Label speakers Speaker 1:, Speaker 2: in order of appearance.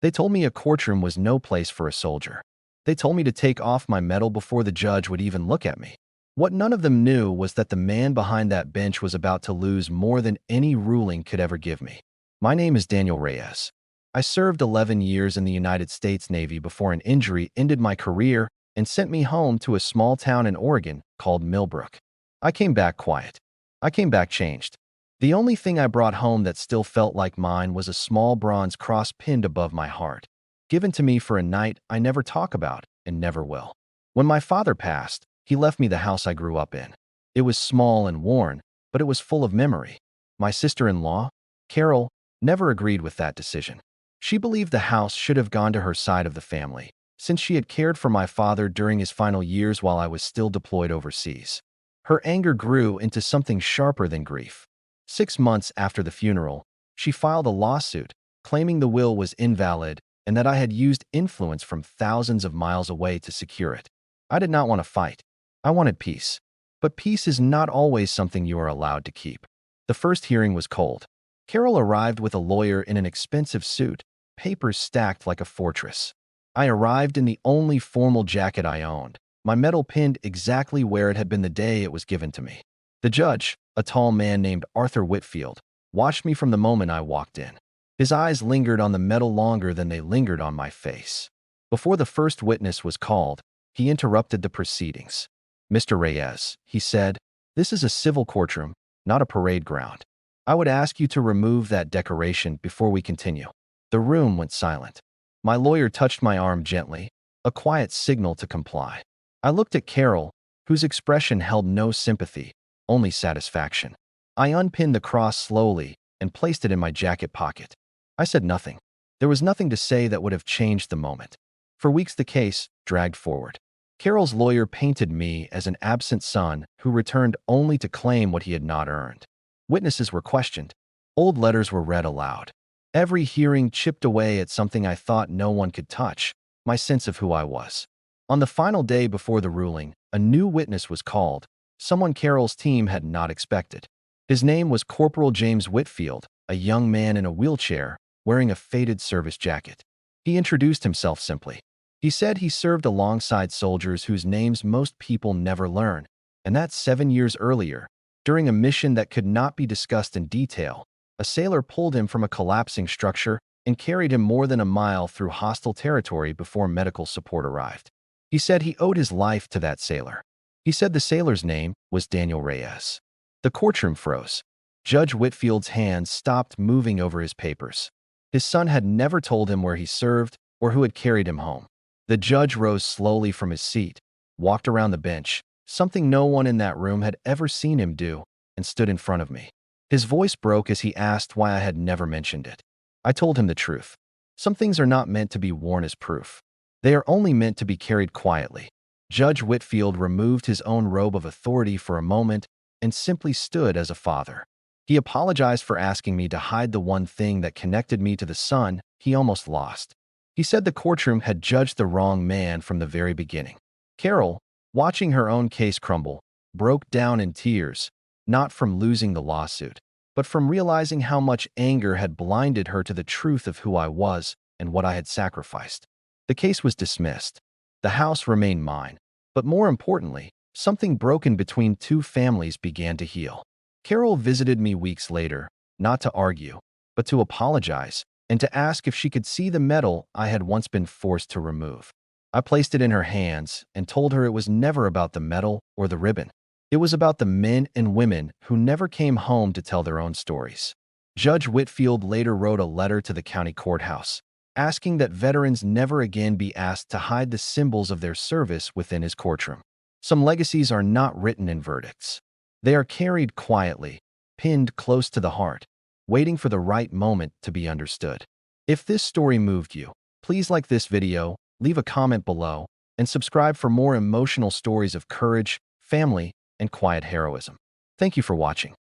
Speaker 1: They told me a courtroom was no place for a soldier. They told me to take off my medal before the judge would even look at me. What none of them knew was that the man behind that bench was about to lose more than any ruling could ever give me. My name is Daniel Reyes. I served 11 years in the United States Navy before an injury ended my career and sent me home to a small town in Oregon called Millbrook. I came back quiet. I came back changed. The only thing I brought home that still felt like mine was a small bronze cross pinned above my heart, given to me for a night I never talk about and never will. When my father passed, he left me the house I grew up in. It was small and worn, but it was full of memory. My sister-in-law, Carol, never agreed with that decision. She believed the house should have gone to her side of the family, since she had cared for my father during his final years while I was still deployed overseas. Her anger grew into something sharper than grief. 6 months after the funeral, she filed a lawsuit, claiming the will was invalid and that I had used influence from thousands of miles away to secure it. I did not want to fight. I wanted peace. But peace is not always something you are allowed to keep. The first hearing was cold. Carol arrived with a lawyer in an expensive suit, papers stacked like a fortress. I arrived in the only formal jacket I owned, my medal pinned exactly where it had been the day it was given to me. The judge, a tall man named Arthur Whitfield, watched me from the moment I walked in. His eyes lingered on the medal longer than they lingered on my face. Before the first witness was called, he interrupted the proceedings. "Mr. Reyes," he said, "this is a civil courtroom, not a parade ground. I would ask you to remove that decoration before we continue." The room went silent. My lawyer touched my arm gently, a quiet signal to comply. I looked at Carol, whose expression held no sympathy, only satisfaction. I unpinned the cross slowly and placed it in my jacket pocket. I said nothing. There was nothing to say that would have changed the moment. For weeks the case dragged forward. Carol's lawyer painted me as an absent son who returned only to claim what he had not earned. Witnesses were questioned. Old letters were read aloud. Every hearing chipped away at something I thought no one could touch, my sense of who I was. On the final day before the ruling, a new witness was called, someone Carol's team had not expected. His name was Corporal James Whitfield, a young man in a wheelchair, wearing a faded service jacket. He introduced himself simply. He said he served alongside soldiers whose names most people never learn, and that 7 years earlier, during a mission that could not be discussed in detail, a sailor pulled him from a collapsing structure and carried him more than a mile through hostile territory before medical support arrived. He said he owed his life to that sailor. He said the sailor's name was Daniel Reyes. The courtroom froze. Judge Whitfield's hands stopped moving over his papers. His son had never told him where he served or who had carried him home. The judge rose slowly from his seat, walked around the bench, something no one in that room had ever seen him do, and stood in front of me. His voice broke as he asked why I had never mentioned it. I told him the truth. Some things are not meant to be worn as proof. They are only meant to be carried quietly. Judge Whitfield removed his own robe of authority for a moment and simply stood as a father. He apologized for asking me to hide the one thing that connected me to the son he almost lost. He said the courtroom had judged the wrong man from the very beginning. Carol, watching her own case crumble, broke down in tears, not from losing the lawsuit, but from realizing how much anger had blinded her to the truth of who I was and what I had sacrificed. The case was dismissed. The house remained mine, but more importantly, something broken between two families began to heal. Carol visited me weeks later, not to argue, but to apologize and to ask if she could see the medal I had once been forced to remove. I placed it in her hands and told her it was never about the medal or the ribbon. It was about the men and women who never came home to tell their own stories. Judge Whitfield later wrote a letter to the county courthouse, asking that veterans never again be asked to hide the symbols of their service within his courtroom. Some legacies are not written in verdicts. They are carried quietly, pinned close to the heart, waiting for the right moment to be understood. If this story moved you, please like this video, leave a comment below, and subscribe for more emotional stories of courage, family, and quiet heroism. Thank you for watching.